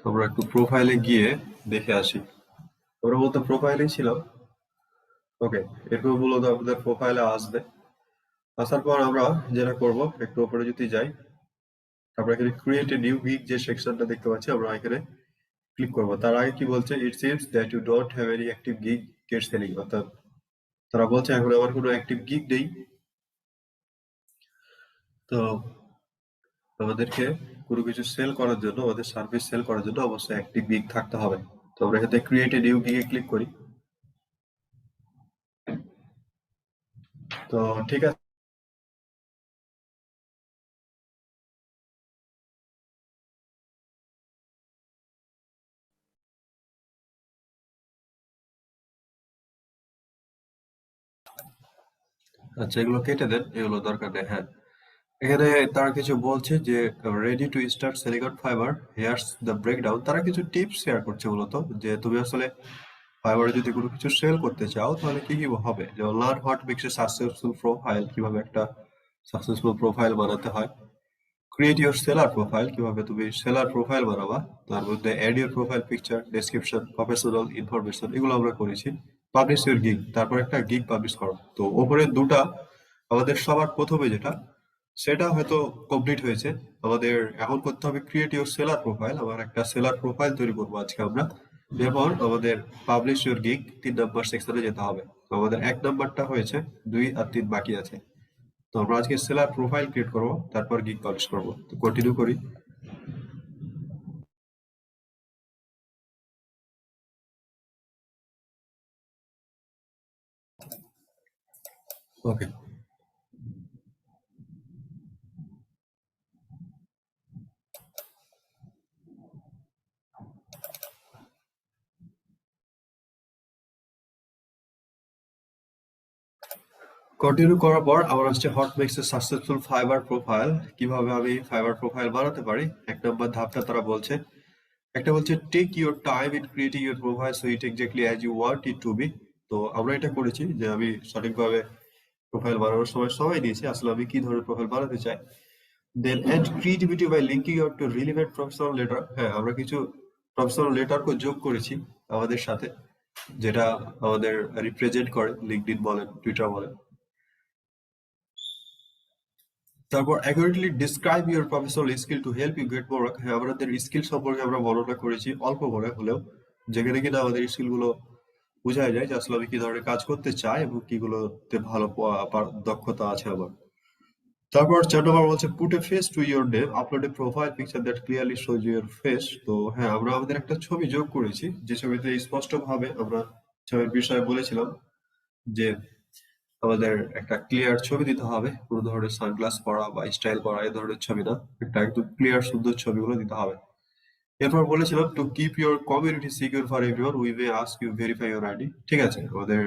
তো আমরা একটু প্রোফাইলে গিয়ে দেখে আসি। আমরা বলতে প্রোফাইলেই ছিলাম। ওকে, এরকম মূলত আমাদের প্রোফাইলে আসবে। আসার পর আমরা যেটা করব, একটু উপরে যদি যাই, আমরা এখানে ক্রিয়েট এ নিউ গিগ যে সেকশনটা দেখতে পাচ্ছি, আমরা এখানে ক্লিক করব। তার আগে কি বলছে, it seems that you don't have any active gig get selling, অর্থাৎ তারা বলছে এখন আমার কোনো অ্যাক্টিভ গিগ নেই। তো আমাদেরকে কোনো কিছু সেল করার জন্য, আমাদের সার্ভিস সেল করার জন্য অবশ্যই অ্যাক্টিভ গিগ থাকতে হবে। তো আমরা এখানে ক্রিয়েট এ নিউ গিগে ক্লিক করি। তো ঠিক আছে, আচ্ছা এগুলো কেটে দেন, এগুলো দরকার নেই। হ্যাঁ, এখানে তারা কিছু বলছে যে ready to start selling on fibre, here's the breakdown. তারা কিছু টিপস শেয়ার করছে মূলত, যে তুমি আসলে ফাইবারে যদি কোনো কিছু সেল করতে চাও তাহলে কি কি হবে। যেমন learn what makes a successful profile, কিভাবে একটা সাকসেসফুল প্রোফাইল বানাতে হয়। ক্রিয়েট ইউর সেলার প্রোফাইল, কিভাবে তুমি সেলার প্রোফাইল বানাবা। তার মধ্যে add your profile picture, description, professional information, এগুলো আমরা করেছি। পাবলিশ ইউর গিগ, তারপর একটা গিগ পাবলিশ করো। তো ওপরে দুটা আমাদের সবার প্রথমে যেটা, সেটা হয়তো কমপ্লিট হয়েছে। আমাদের এখন করতে হবে ক্রিয়েট ইউর সেলার প্রোফাইল। আবার একটা সেলার প্রোফাইল তৈরি করবো আজকে আমরা। এরপর আমাদের পাবলিশ ইউর গিগ 3 নম্বর সেকশনে যেতে হবে। তো আমাদের 1 নম্বরটা হয়েছে, 2 আর 3 বাকি আছে। তো আমরা আজকে সেলার প্রোফাইল ক্রিয়েট করবো, তারপর গিগ পাবলিশ করবো। তো কন্টিনিউ করি। ওকে, কন্টিনিউ করার পর আবার আসছে what makes a successful Fiverr profile, কিভাবে আমি ফাইবার প্রোফাইল বানাতে পারি। 1 নম্বর ধাপটা তারা বলছে, একটা বলছে take your time in creating your profile so it exactly as you want it to be. তো আমরা এটা করেছি যে আমি সঠিকভাবে প্রোফাইল বানানোর সময় সময় দিয়েছি আসলে আমি কি ধরনের প্রোফাইল বানাতে চাই। Then add creativity by linking out to relevant professional letter. হ্যাঁ, আমরা কিছু প্রফেশনাল লেটারকে যোগ করেছি আমাদের সাথে, যেটা আমাদের রিপ্রেজেন্ট করে, লিঙ্কডইন বলেন, টুইটার বলেন। তারপর accurately describe your professional skill to help you get more work. হ্যাঁ, আমাদের স্কিল সম্পর্কে আমরা বর্ণনা করেছি অল্প করে হলেও, যেখানে কিনা আমাদের স্কিল গুলো বোঝা যায় যে আসলে আমি কি ধরনের কাজ করতে চাই এবং কিগুলোতে ভালো দক্ষতা আছে আমার। তারপর 4 নম্বর বলছে put a face to your name, upload A profile picture that clearly shows your face. তো হ্যাঁ, আমরা আমাদের একটা ছবি যোগ করেছি, যে ছবিতে স্পষ্ট ভাবে আমরা ছবির বিষয়ে বলেছিলাম যে আমাদের একটা ক্লিয়ার ছবি দিতে হবে, কোনো ধরনের সানগ্লাস পরা বা স্টাইল করা এই ধরনের ছবি না, একটা একদম ক্লিয়ার সুন্দর ছবিগুলো দিতে হবে। এরপর বলেছিলাম to keep your community secure for everyone we may ask you verify your ID. ঠিক আছে, আমাদের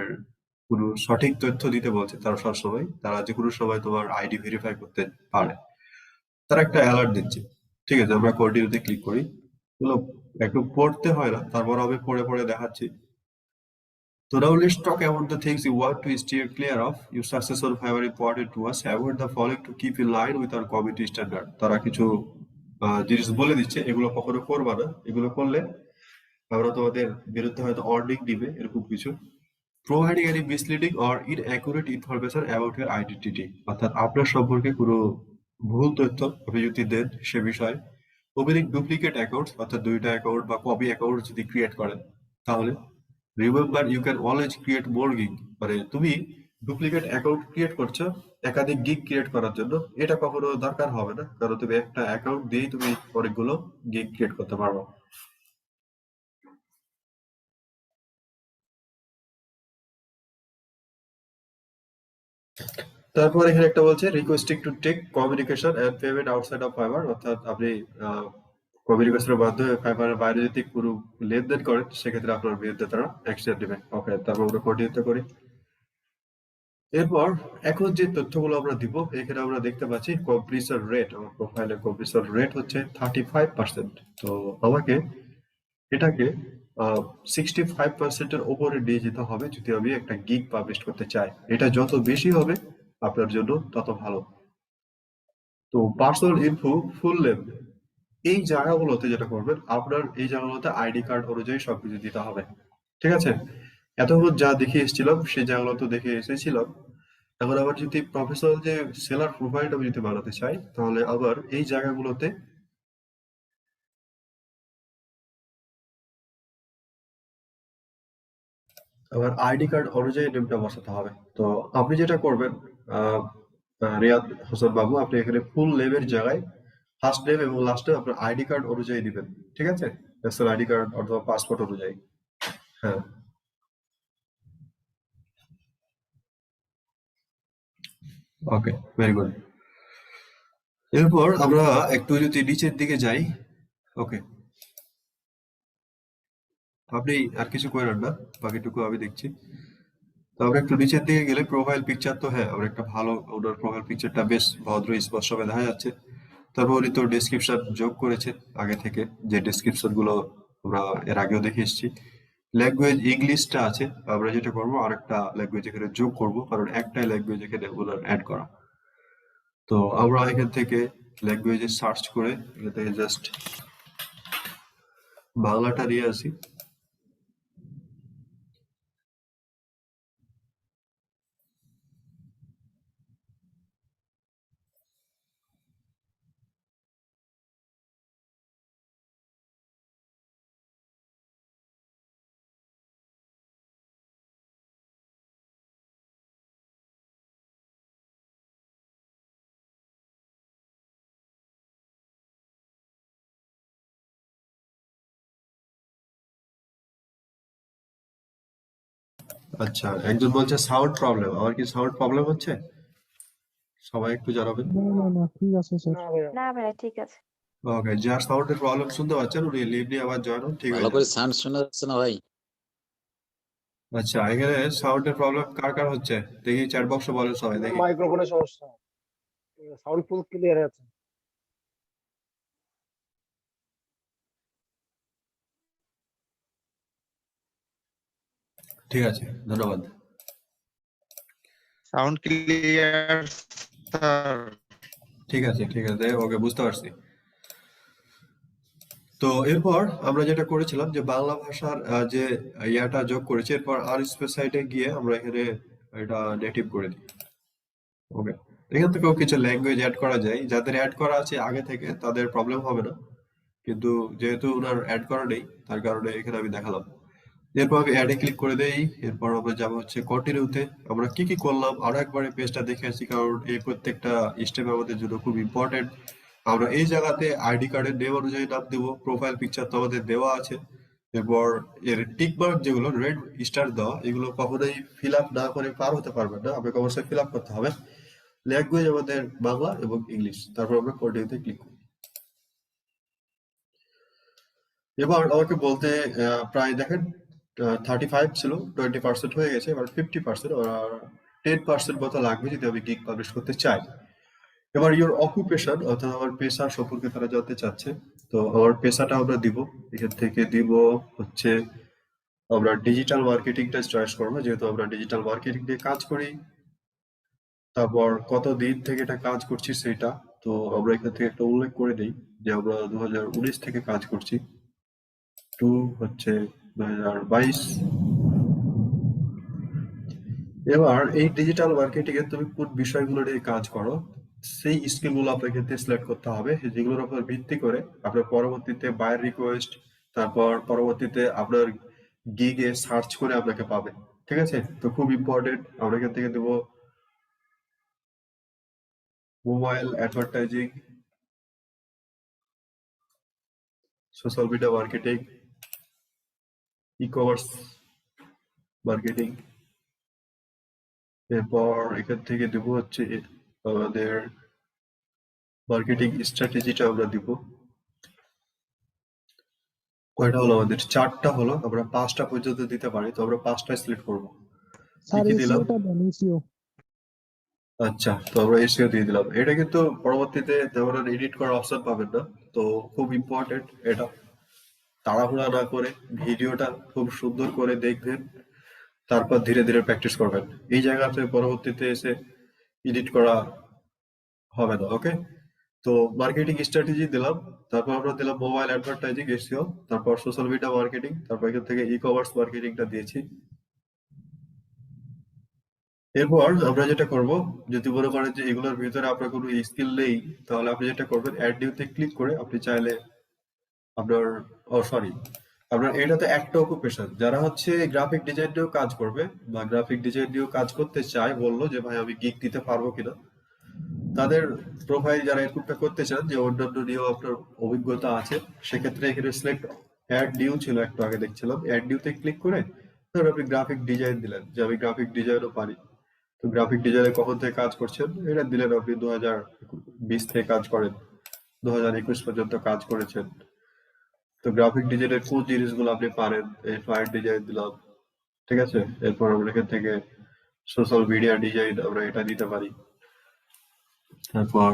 কোনো সঠিক তথ্য দিতে বলছে তারা সবসময়, তারা যে কোনো সময় তোমার আইডি ভেরিফাই করতে পারে, তারা একটা অ্যালার্ট দিচ্ছে। ঠিক আছে, আমরা কন্টিনিউতে ক্লিক করি। এগুলো একটু পড়তে হয় না, তারপর আমি পড়ে পড়ে দেখাচ্ছি। So now let's talk about the things you want to steer clear of. Your success on Fiverr important to us. Avoid the following to keep in line with our community standard. তারা কিছু জিনিস বলে দিচ্ছে, এগুলো কখনো করবা না, এগুলো করলে আমরা তোমাদের বিরুদ্ধে হয়তো অর্নিং দিবে, এরকম কিছু। Providing any misleading or inaccurate information about your identity, অর্থাৎ আপনার সম্পর্কে কোনো ভুল তথ্য আপনি যদি দেন সে বিষয়ে। Opening duplicate accounts, অর্থাৎ দুইটা অ্যাকাউন্ট বা কপি অ্যাকাউন্ট যদি ক্রিয়েট করেন তাহলে। Remember you can always create more gig, মানে তুমি ডুপ্লিকেট অ্যাকাউন্ট ক্রিয়েট করছো একাধিক গিগ ক্রিয়েট করার জন্য, এটা কখনো দরকার হবে না, কারণ তুমি একটা অ্যাকাউন্ট দিয়েই তুমি অনেকগুলো গিগ ক্রিয়েট করতে পারবে। তারপর এখানে একটা বলছে requesting to take communication and payment outside of Fiverr, অর্থাৎ আপনি কমিউনিকেশনের মাধ্যমে ফাইবারের বাইরে যদি কোনো লেনদেন করেন সেক্ষেত্রে আপনার বিরুদ্ধে তারা অ্যাকশন নেবে। ওকে, তারপর আমরা কন্টিনিউ করি। এরপর এখন যে তথ্যগুলো আমরা দিব, এখানে আমরা দেখতে পাচ্ছি কম্প্লিশন রেট। আমার প্রোফাইলের কম্প্লিশন রেট হচ্ছে 35%। তো আমাকে এটাকে 65%-এর ওপরে নিয়ে যেতে হবে যদি আমি একটা গিগ পাবলিশ করতে চাই। এটা যত বেশি হবে আপনার জন্য তত ভালো। তো পার্সোনাল ইনফো, ফুল নেম, এই জায়গাগুলোতে যেটা করবেন, আপনার এই জায়গাগুলোতে আইডি কার্ড অনুযায়ী সবকিছু দিতে হবে। ঠিক আছে? এতক্ষণ যা দেখে এসেছিলাম সেই জায়গাগুলো তো দেখে এসেছিলাম। এখন আবার যদি প্রফেশনাল যে সেলার প্রোফাইলটা আমি যদি বানাতে চাই, তাহলে আবার এই জায়গাগুলোতে আবার আইডি কার্ড অনুযায়ী নেমটা বসাতে হবে। তো আপনি যেটা করবেন, আহ রিয়াদ হোসেন বাবু, আপনি এখানে ফুল নেমের জায়গায় ফার্স্ট নেম এবং লাস্ট নেম আপনার আইডি কার্ড অনুযায়ী দিবেন। ঠিক আছে? ন্যাশনাল আইডি কার্ড অথবা পাসপোর্ট অনুযায়ী। হ্যাঁ, ওকে, ভেরি গুড। এরপর আমরা একটু যদি নিচের দিকে যাই, ওকে, আপনি আর কিছু করেন না, বাকিটুকু আমি দেখছি। তো আমরা একটু নিচের দিকে গেলে প্রোফাইল পিকচার, তো হ্যাঁ, আমরা একটা ভালো, ওনার প্রোফাইল পিকচারটা বেশ ভদ্র স্পষ্টভাবে দেখা যাচ্ছে। তারপর উনি তো ডেসক্রিপশন যোগ করেছেন আগে থেকে, যে ডেসক্রিপশন গুলো আমরা এর আগেও দেখে এসেছি। ল্যাঙ্গুয়েজ ইংলিশটা আছে, আমরা যেটা করবো আরেকটা ল্যাঙ্গুয়েজ এখানে যোগ করব, কারণ একটাই ল্যাঙ্গুয়েজ এখানে ওনার অ্যাড করা। তো আমরা এখান থেকে ল্যাঙ্গুয়েজে সার্চ করে এখান থেকে জাস্ট বাংলাটা নিয়ে আসি। আচ্ছা, একজন বলছে সাউন্ড প্রবলেম, আমার কি সাউন্ড প্রবলেম হচ্ছে? সবাই একটু জানাবেন। না না না, ঠিক আছে স্যার। না ভাইয়া ঠিক আছে। ওকে, যার সাউন্ডের প্রবলেম শুনতে পাচ্ছেন উনি লিভ নিয়ে আবার জয়েন হন, ঠিক ভালো হয়ে করে যাবে। সাউন্ড শোনা যাচ্ছে না ভাই। আচ্ছা, এখানে সাউন্ডের প্রবলেম কার কার হচ্ছে দেখি, চ্যাট বক্সে বলেন সবাই দেখি। মাইক্রোফোনের সমস্যা, সাউন্ড ফুল ক্লিয়ার আছে। ঠিক আছে, ধন্যবাদ। Sound clear sir. ঠিক আছে, ঠিক আছে, ওকে, বুঝতে পারছি। তো এরপর আমরা যেটা করেছিলাম যে বাংলা ভাষার যে ইয়াটা যোগ করেছি, এরপর আর স্পেসাইটে গিয়ে আমরা এখানে এটা নেটিভ করে দিই। ওকে, এখান থেকেও কিছু ল্যাঙ্গুয়েজ অ্যাড করা যায়, যাদের অ্যাড করা আছে আগে থেকে তাদের প্রবলেম হবে না, কিন্তু যেহেতু ওনার অ্যাড করা নেই তার কারণে এখানে আমি দেখালাম। এরপর আমি অ্যাডে ক্লিক করে দেই। এরপর আমরা যাবো হচ্ছে কন্টিনিউতে। আমরা কি কি করলাম আরো একবার এই পেজটা দেখে আসি, কারণ এই প্রত্যেকটা স্টেপ আমাদের জন্য খুব ইম্পর্টেন্ট। আমরা এই জায়গাতে আইডি কার্ডের নেম অনুযায়ী নাম দেবো, প্রোফাইল পিকচার তো আমাদের দেওয়া আছে। এরপর এর টিক মার্ক যেগুলো রেড স্টার দেওয়া, এগুলো কখনোই ফিল আপ না করে পার হতে পারবেন না, আপনাকে অবশ্যই ফিল আপ করতে হবে। ল্যাঙ্গুয়েজ আমাদের বাংলা এবং ইংলিশ, তারপর আমরা কন্টিনিউতে ক্লিক করি। এবার আমাকে বলতে প্রায় দেখেন 35 ছিল, 20% হয়ে গেছে, এবার 50%, আর 10% মতো লাগবে যদি আমি গিগ পাবলিশ করতে চাই। এবার ইওর অকুপেশন অর্থাৎ আমার পেশা সম্পর্কে তারা জানতে চাচ্ছে। তো আমার পেশাটা আমরা দিব, এখান থেকে দিব হচ্ছে আমরা ডিজিটাল মার্কেটিংটা চয়েস করবো, যেহেতু আমরা ডিজিটাল মার্কেটিং নিয়ে কাজ করি। তারপর কত দিন থেকে এটা কাজ করছি সেটা, তো আমরা এখান থেকে একটা উল্লেখ করে দিই যে আমরা 2019 থেকে কাজ করছি, টু হচ্ছে 2022। এবার এই ডিজিটাল মার্কেটিং এ তুমি কোন বিষয়গুলো নিয়ে কাজ করো সেই স্কিলগুলো আপনাকে ক্ষেত্রে সিলেক্ট করতে হবে, যেগুলোর উপর ভিত্তি করে আপনার পরবর্তীতে বায়ার রিকোয়েস্ট, তারপর পরবর্তীতে আপনার গিগে সার্চ করে আপনাকে পাবে। ঠিক আছে? তো খুব ইম্পর্টেন্ট, আমরা এখান থেকে দেবো mobile advertising, social media marketing, e commerce marketing. এরপর এখান থেকে দেবো হচ্ছে আমাদের মার্কেটিং স্ট্র্যাটেজিটা আমরা দিব। কয়টা হলো আমাদের? 4টা হলো, আমরা 5টা পর্যন্ত দিতে পারি, তো আমরা 5টাই সিলেক্ট করবো। স্যার কি দিলাম? এসিওটা দেন, এসিও। আচ্ছা, তো আমরা এসিও দিয়ে দিলাম। এটা কিন্তু পরবর্তীতে তেমন এডিট করার অপশন পাবেন না, তো খুব ইম্পর্টেন্ট এটা। তাড়াহুড়া না করে ভিডিওটা খুব সুন্দর করে দেখবেন, তারপর ধীরে ধীরে প্র্যাকটিস করবেন। এই জায়গাতে পরবর্তীতে এসে এডিট করা হবে না। ওকে, তো মার্কেটিং স্ট্র্যাটেজি দিলাম, তারপর আমরা দিলাম মোবাইল অ্যাডভার্টাইজিং এসইও, তারপর সোশ্যাল মিডিয়া মার্কেটিং, তারপর এখান থেকে ই কমার্স মার্কেটিংটা দিয়েছি। এরপর আমরা যেটা করব, যদি মনে করেন যে এগুলোর ভিতরে আপনার কোনো স্কিল নেই, তাহলে আপনি যেটা করবেন অ্যাড নিউতে ক্লিক করে আপনি চাইলে আপনার, ও সরি, আপনার এটা তো একটা অকুপেশন। যারা হচ্ছে গ্রাফিক ডিজাইন নিয়েও কাজ করবে বা গ্রাফিক ডিজাইন নিয়েও কাজ করতে চায়, বললো যে ভাই আমি গিগ দিতে পারবো কিনা, তাদের প্রোফাইল যারা এরকমটা করতে চান যে অন্যান্য নিয়েও আপনার অভিজ্ঞতা আছে, সেক্ষেত্রে এখানে সিলেক্ট অ্যাড নিউ ছিল একটু আগে দেখছিলাম, অ্যাড নিউতে ক্লিক করে ধরুন আপনি গ্রাফিক ডিজাইন দিলেন যে আমি গ্রাফিক ডিজাইনও পারি। তো গ্রাফিক ডিজাইনে কখন থেকে কাজ করছেন এটা দিলেন, আপনি 2020 থেকে কাজ করেন, 2021 পর্যন্ত কাজ করেছেন। তো গ্রাফিক ডিজাইনের কোন জিনিসগুলো আপনি পারেন, এই ফ্লায়ার ডিজাইন দিলাম, ঠিক আছে। এরপর আমরা এখান থেকে সোশ্যাল মিডিয়া ডিজাইন আমরা এটা দিতে পারি। তারপর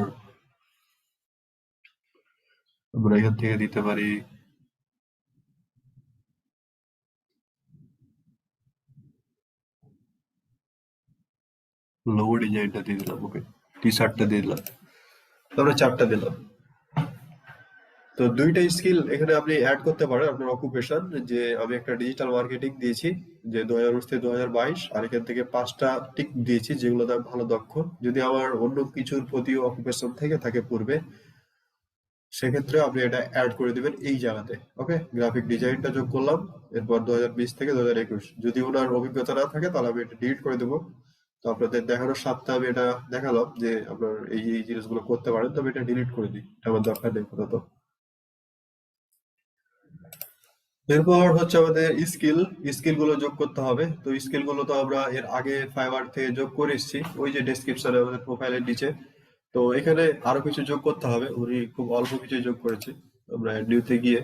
আমরা এখান থেকে দিতে পারি লোগো ডিজাইনটা দিয়ে দিলাম, ওকে, টি শার্টটা দিয়ে দিলাম, আমরা 4টা দিলাম। তো 2টা স্কিল এখানে আপনি অ্যাড করতে পারেন আপনার অকুপেশন, যে আমি একটা ডিজিটাল মার্কেটিং দিয়েছি যে 2019 থেকে 2022, আর এখান থেকে 5টা টিক দিয়েছি যেগুলোতে আমি ভালো দক্ষ। যদি আমার অন্য কিছুর প্রতিও অকুপেশন থেকে থাকে পূর্বে, সেক্ষেত্রে আপনি এটা অ্যাড করে দিবেন এই জায়গাতে। ওকে, গ্রাফিক ডিজাইনটা যোগ করলাম, এরপর 2020 থেকে 2021। যদি ওনার অভিজ্ঞতা না থাকে তাহলে আমি এটা ডিলিট করে দেবো। তো আপনাদের দেখানোর স্বার্থে আমি এটা দেখালাম যে আপনার এই এই জিনিসগুলো করতে পারেন, তবে এটা ডিলিট করে দিই, এটা আমার দরকার নেই আপাতত। এরপর হচ্ছে আমাদের স্কিল গুলো যোগ করতে হবে। তো স্কিল গুলো তো আমরা এর আগে ফাইবার থেকে যোগ করে এসেছি, ওই যে ডেসক্রিপশনে আমাদের প্রোফাইলের নিচে। তো এখানে আরো কিছু যোগ করতে হবে, উনি খুব অল্প কিছু যোগ করেছে। আমরা নিউতে গিয়ে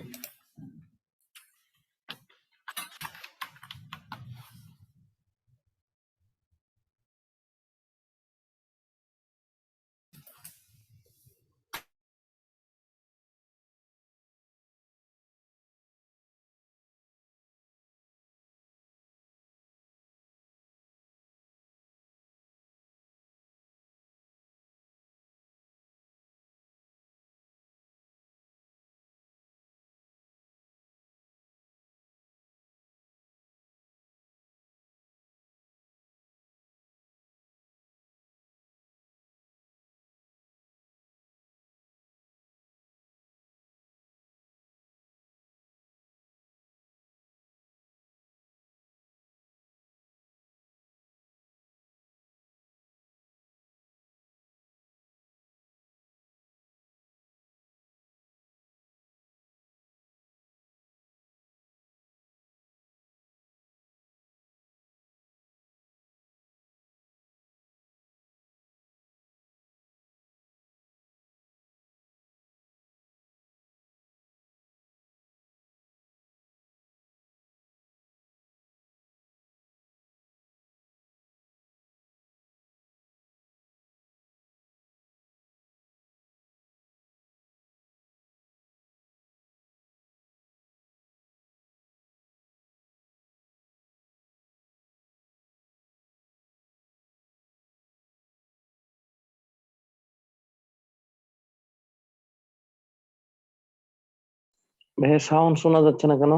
ভাইয়া সাউন্ড শোনা যাচ্ছে না কেন?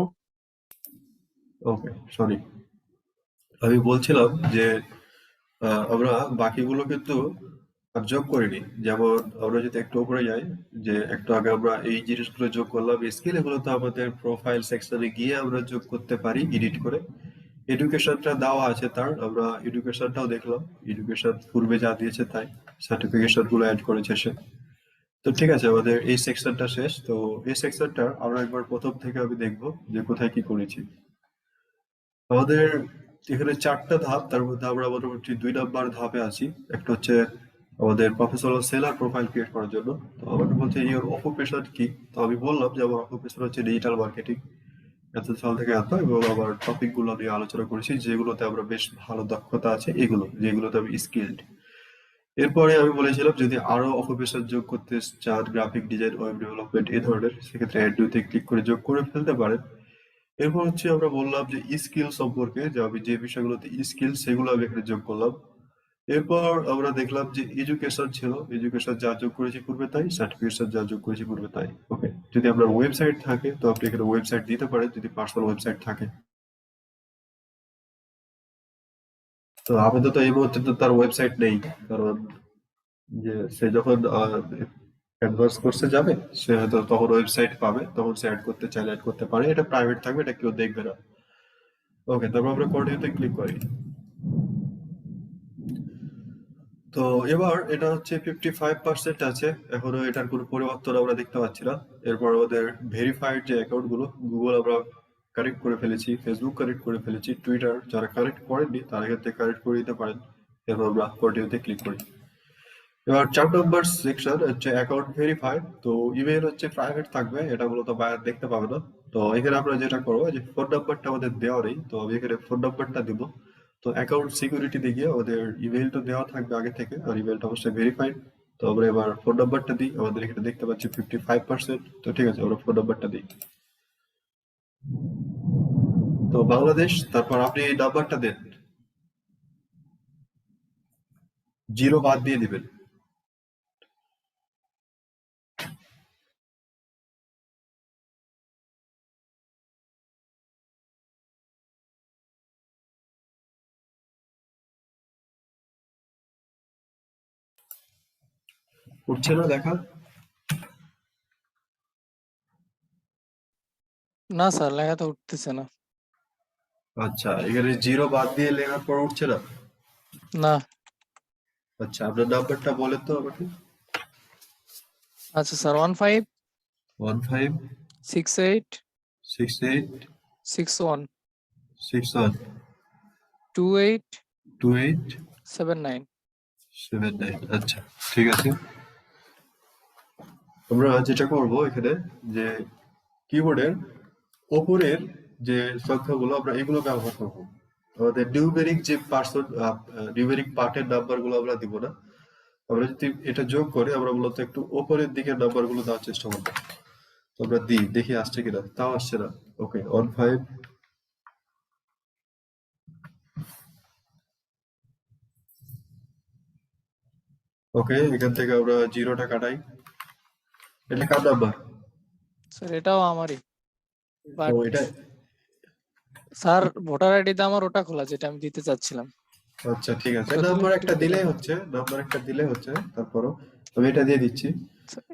ওকে, সরি, আমি বলছিলাম যে আমরা বাকিগুলো কিন্তু আর যোগ করিনি। যেমন আমরা যদি একটু উপরে যাই, যে একটু আগে আমরা এই জিনিসগুলো যোগ করলাম স্কিল, এগুলো তো আমাদের প্রোফাইল সেকশনে গিয়ে আমরা যোগ করতে পারি এডিট করে। এডুকেশনটা দেওয়া আছে তার, আমরা এডুকেশনটাও দেখলাম, এডুকেশন পূর্বে যা দিয়েছে তাই, সার্টিফিকেশন গুলো অ্যাড করেছে সে। তো ঠিক আছে, আমাদের এই সেকশনটা শেষ। তো এই সেকশনটা আমরা একবার প্রথম থেকে আমি দেখবো যে কোথায় কি করেছি। আমাদের এখানে 4টা ধাপ, তার মধ্যে আমরা মোটামুটি 2 নম্বর ধাপে আছি। একটা হচ্ছে আমাদের প্রফেশনাল সেলার প্রোফাইল ক্রিয়েট করার জন্য। তো আমাকে বলছে ইওর অকুপেশন কি। তো আমি বললাম যে আমার অকুপেশন হচ্ছে ডিজিটাল মার্কেটিং, এত সাল থেকে এত, এবং আমার টপিক গুলো নিয়ে আলোচনা করেছি যেগুলোতে আমরা বেশ ভালো দক্ষতা আছে, এগুলো যেগুলোতে আমি স্কিল্ড। এরপরে আমি বলেছিলাম যদি আরো অকুপেশন যোগ করতে চান, গ্রাফিক ডিজাইন, ওয়েব ডেভেলপমেন্ট এই ধরনের, সেক্ষেত্রে অ্যাড নিউতে ক্লিক করে যোগ করে ফেলতে পারেন। এরপর হচ্ছে আমরা বললাম যে স্কিল সম্পর্কে, যে আমি যে বিষয়গুলোতে স্কিল সেগুলো আমি এখানে যোগ করলাম। এরপর আমরা দেখলাম যে এডুকেশন ছিল, এডুকেশন যা যোগ করেছি পূর্বে তাই, সার্টিফিকেশন যা যোগ করেছি পূর্বে তাই। ওকে, যদি আপনার ওয়েবসাইট থাকে তো আপনি এখানে ওয়েবসাইট দিতে পারেন, যদি পার্সোনাল ওয়েবসাইট থাকে। তো আপাতত এই মুহূর্তে তো তার ওয়েবসাইট নেই, কারণ যে সে যখন অ্যাডভান্স কোর্সে যাবে সে হয়তো তখন ওয়েবসাইট পাবে, তখন সে অ্যাড করতে চাইলে অ্যাড করতে পারে, এটা প্রাইভেট থাকবে, এটা কেউ দেখবে না। ওকে, তারপর আমরা কন্টিনিউতে ক্লিক করি। তো এবার এটা হচ্ছে 55% আছে, এখনো এটার কোনো পরিবর্তন আমরা দেখতে পাচ্ছি না। এরপর আমাদের ভেরিফাইড যে অ্যাকাউন্ট গুলো, গুগল আমরা কানেক্ট করে ফেলেছি, ফেসবুক কানেক্ট করে ফেলেছি, টুইটার যারা কানেক্ট করেননি তারা ক্ষেত্রে কানেক্ট করে দিতে পারেন। এরপর আমরা কন্টিনিউতে ক্লিক করি। এবার 4 নম্বর সেকশন হচ্ছে অ্যাকাউন্ট ভেরিফাইড। তো ইমেল হচ্ছে প্রাইভেট থাকবে, এটা মূলত বায়ার দেখতে পাবে না। তো এখানে আমরা যেটা করবো যে ফোন নাম্বারটা আমাদের দেওয়া নেই, তো আমি এখানে ফোন নাম্বারটা দিব। তো অ্যাকাউন্ট সিকিউরিটিতে গিয়ে আমাদের ইমেলটা দেওয়া থাকবে আগে থেকে, আর ইমেলটা অবশ্যই ভেরিফাইড। তো আমরা এবার ফোন নাম্বারটা দিই, আমাদের এখানে দেখতে পাচ্ছি 55%। তো ঠিক আছে, আমরা ফোন নাম্বারটা দিই। তো বাংলাদেশ, তারপর আপনি এই নাম্বারটা দেন, 0 বাদ দিয়ে দিবেন। উঠছে না দেখা? না স্যার, লেখা তো উঠতেছে না। আচ্ছা, এখানে 0 বাদ দিয়ে লেখার পর উঠছে না? না। আচ্ছা, আপনার নাম্বারটা বলেন তো আমাকে। আচ্ছা স্যার, 15 15 68 68 61 61 28 28 79। 79। আচ্ছা, ঠিক আছে। আমরা যেটা করব এখানে, যে কিবোর্ডের ওপরের যে সংখ্যাগুলো আমরা এগুলো ব্যবহার করব। আমাদের নিউমেরিক যে নিউমেরিক পার্টের নাম্বারগুলো আমরা দিব না। আমরা যদি এটা যোগ করে আমরা মূলত একটু ওপরের দিকের নাম্বারগুলো দেওয়ার চেষ্টা করব। তো আমরা দিই, দেখি আসছে কিনা, তাও আসছে না। ওকে, 15। ওকে, এখান থেকে আমরা 0টা কাটাই। এটা কার নাম্বার? স্যার এটাও আমারই, বাট ও, এটা স্যার ভোটার আইডিতে আমার ওটা খোলা যেটা আমি দিতে চাচ্ছিলাম। আচ্ছা, ঠিক আছে, ওটা নাম্বার তুলে একটা দিতে দিলেই পারবো। হচ্ছে, নাম্বার একটা দিলেই হচ্ছে। তারপরও আমি এটা দিয়ে দিচ্ছি।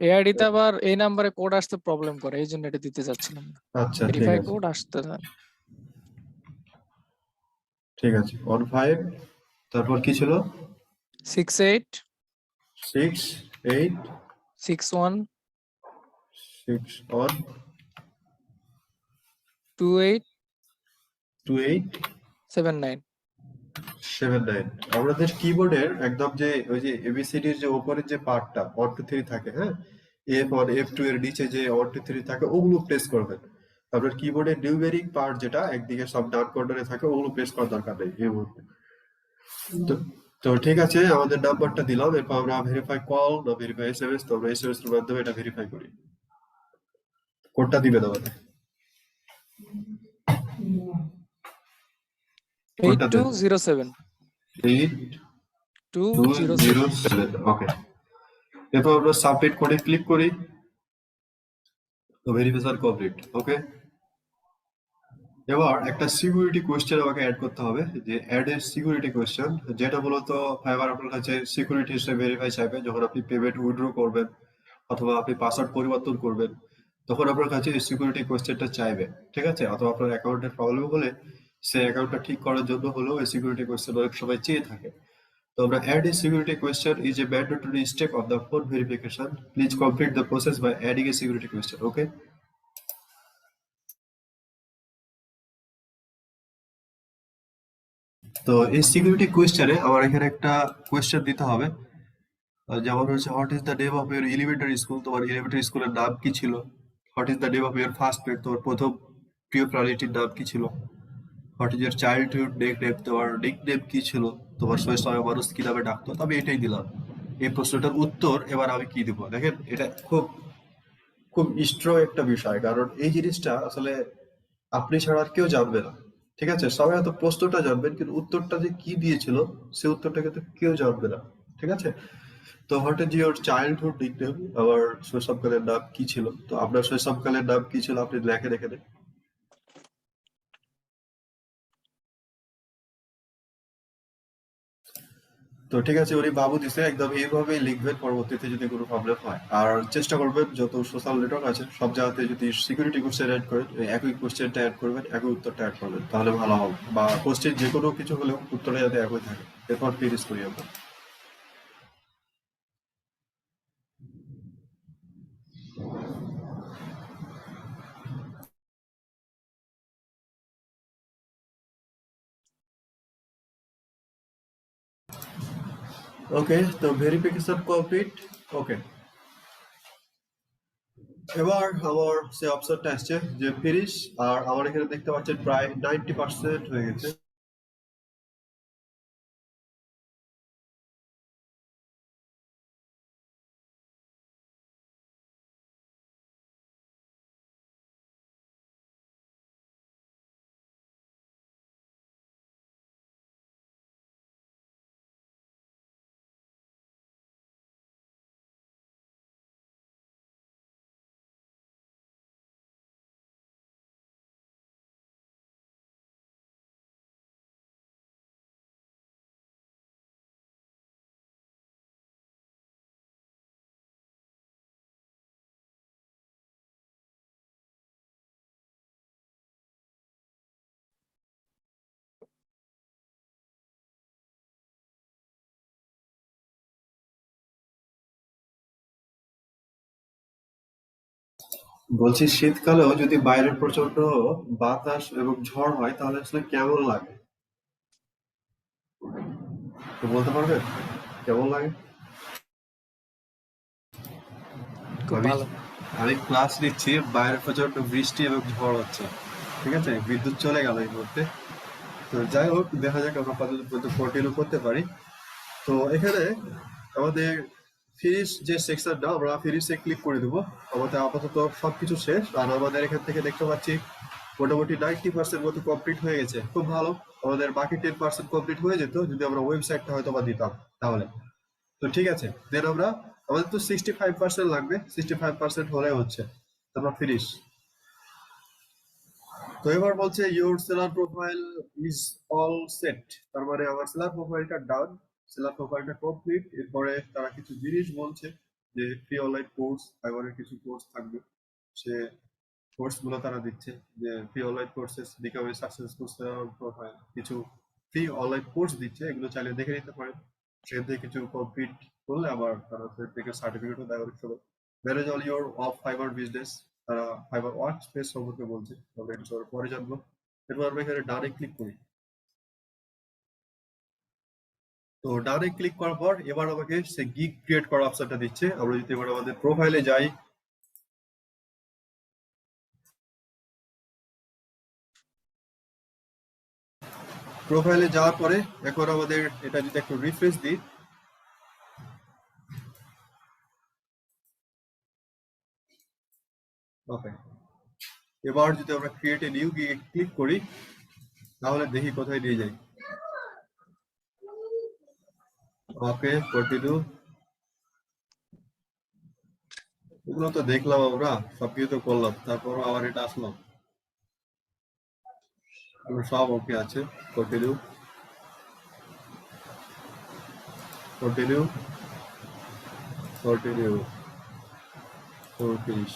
এই আইডিতে আবার এই নাম্বারে কোড আসতে প্রবলেম করে, এই জন্য এটা দিতে চাচ্ছিলাম না। আচ্ছা, ঠিক ভেরিফাই আছে, কোড আসতে না। ঠিক আছে। 15, তারপর কি ছিল? 68 6 8 61 6 1 28 28 79। 79। আমাদের কিবোর্ডের একদম যে ওই যে এবিসিডির যে উপরের যে পার্টটা 1 2 3 থাকে, হ্যাঁ, F1 F2 এর নিচে যে 1 2 3 থাকে ওগুলো প্রেস করবেন। আপনার কিবোর্ডের নিউমেরিক পার্ট যেটা একদিকে সব ডান কর্নারে থাকে ওগুলো প্রেস করার দরকার নেই এই মুহূর্তে। তো তো ঠিক আছে, আমাদের নাম্বারটা দিলাম, এরপর আমরা ভেরিফাই কল না ভেরিফাই এসএমএস, তো আমরা এসএমএস এর মাধ্যমে এটা ভেরিফাই করি। কোডটা দিবেন আমাদের, কোডটা দেন। 8207 207। 8207। ওকে, এরপর আমরা সাবমিট করে ক্লিক করি। তো ভেরিফিকেশন কমপ্লিট। ওকে, এবার একটা সিকিউরিটি কোয়েশ্চেন আমাকে অ্যাড করতে হবে, যে অ্যাড এ সিকিউরিটি কোয়েশ্চেন, যেটা মূলত ফাইবার আপনার কাছে সিকিউরিটি হিসেবে ভেরিফাই চাইবে। যখন আপনি পেমেন্ট উইথড্র করবেন অথবা আপনি পাসওয়ার্ড পরিবর্তন করবেন, তখন আপনার কাছে এই সিকিউরিটি কোয়েশ্চেনটা চাইবে, ঠিক আছে? অথবা আপনার অ্যাকাউন্টের প্রবলেম হলে সেই অ্যাকাউন্টটা ঠিক করার জন্য হলেও এই সিকিউরিটি কোয়েশ্চেন অনেক সময় চেয়ে থাকে। তো আমরা add a security question is a mandatory step of the phone verification, please complete the process by adding a security question. Okay, তো এই সিকিউরিটি কোয়েশ্চেনে আমার এখানে একটা কোয়েশ্চেন দিতে হবে, যেমন হচ্ছে what is the name of your elementary school, তোমার এলিমেন্টারি স্কুলের নাম কি ছিল? What is the name of your first pet, তোমার প্রথম প্রিয় প্রাণীটির নাম কি ছিল? What is your childhood nickname, তোমার নিকনেম কি ছিল? তোমার শৈশবে মানুষ কি নামে ডাকতো? তো আমি এটাই দিলাম। এই প্রশ্নটার উত্তর এবার আমি কি দিব? দেখেন, এটা খুব খুব স্ট্রং একটা বিষয়, কারণ এই জিনিসটা আসলে আপনি ছাড়া আর কেউ জানবে না। ঠিক আছে, সবাই হয়তো প্রশ্নটা জানবেন কিন্তু উত্তরটা যে কি দিয়েছিল সে উত্তরটা কিন্তু কেউ জানবে না। ঠিক আছে, তো what is your childhood nickname, আমার শৈশবকালের নাম কি ছিল? তো আপনার শৈশবকালের নাম কি ছিল আপনি লেখে রেখে দেন। তো ঠিক আছে, উনি বাবু দিছে, একদম এইভাবেই লিখবেন, পরবর্তীতে যদি কোনো প্রবলেম হয়। আর চেষ্টা করবেন যত সোশ্যাল নেটওয়ার্ক আছে সব জায়গাতে যদি সিকিউরিটি কোশ্চেন অ্যাড করেন, ওই একই কোশ্চেনটা অ্যাড করবেন, একই উত্তরটা অ্যাড করবেন, তাহলে ভালো হবে। বা কোশ্চেন যে কোনো কিছু হলেও উত্তরটা যাতে একই থাকে, এরপর ফিনিশ করি আমরা। ওকে, তো ভেরিফিকেশন কমপ্লিট। ওকে, এবার আমার সে অপশনটা আসছে যে ফিনিশ, আর আমার এখানে দেখতে পাচ্ছেন প্রায় 90% হয়ে গেছে। বলছি শীতকালেও যদি বাইরে প্রচন্ড বাতাস এবং ঝড় হয় তাহলে আসলে কেমন লাগে, তো বলতে পারবেন কেমন লাগে? খুব আমি ভালো। আমি ক্লাস নিচ্ছি, বাইরে প্রচন্ড বৃষ্টি এবং ঝড় হচ্ছে, ঠিক আছে, বিদ্যুৎ চলে গেল এই মুহূর্তে। তো যাই হোক, দেখা যাক আমরা কতদূর কন্টিনিউ করতে পারি। তো এখানে আমাদের ফিনিশ যে সেকশনটা, আমরা ফিনিশে ক্লিক করে দেবো। আমাদের আপাতত সবকিছু শেষ, আর আমাদের এখান থেকে দেখতে পাচ্ছি মোটামুটি 90% মতো কমপ্লিট হয়ে গেছে, খুব ভালো। আমাদের বাকি 10% কমপ্লিট হয়ে যেত যদি আমরা ওয়েবসাইটটা হয়তো বা দিতাম তাহলে। তো ঠিক আছে, দেন আমরা, আমাদের তো 65% লাগবে, 65% হলে হচ্ছে, তারপর ফিনিশ। তো এবার বলছে your seller profile is all set, তার মানে আমার সেলার প্রোফাইলটা ডান, সেলার প্রোফাইলটা কমপ্লিট। এরপরে তারা কিছু জিনিস বলছে যে ফ্রি অনলাইন কোর্স, ফাইবারের কিছু কোর্স থাকবে, সে কোর্স গুলো তারা দিচ্ছে, যে free online courses become a successful seller profile, কিছু ফ্রি অনলাইন কোর্স দিচ্ছে, এগুলো চাইলে দেখে নিতে পারেন। সেখান থেকে কিছু কমপ্লিট করলে আবার তারা সেখান থেকে সার্টিফিকেটও দেওয়া হচ্ছে। Manage all your of fibre business, তারা ফাইবার ওয়ার্ক স্পেস সম্পর্কে বলছে, আমরা এটা সবার পরে জানবো। এরপর আমরা এখানে ডানে ক্লিক করি। তো ডানে ক্লিক করার পর এবার আমাকে সে গিগ ক্রিয়েট করার অপশনটা দিচ্ছে। আমরা যদি এবার আমাদের প্রোফাইলে যাই, প্রোফাইলে যাওয়ার পরে এখন আমাদের এটা যদি একটু রিফ্রেশ দিই, ওকে, এবার যদি আমরা ক্রিয়েট এ নিউ গিগে ক্লিক করি তাহলে দেখি কোথায় নিয়ে যাই। ওকে, কন্টিনিউ। এগুলো তো দেখলাম, আমরা সবকিছু তো করলাম, তারপর আবার এটা আসলাম, এগুলো সব ওকে আছে। Continue, continue, continue, finish.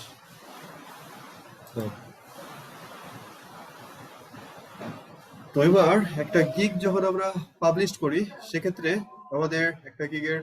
তো এবার একটা গিগ যখন আমরা পাবলিশ করি সেক্ষেত্রে আমাদের একটা গিগের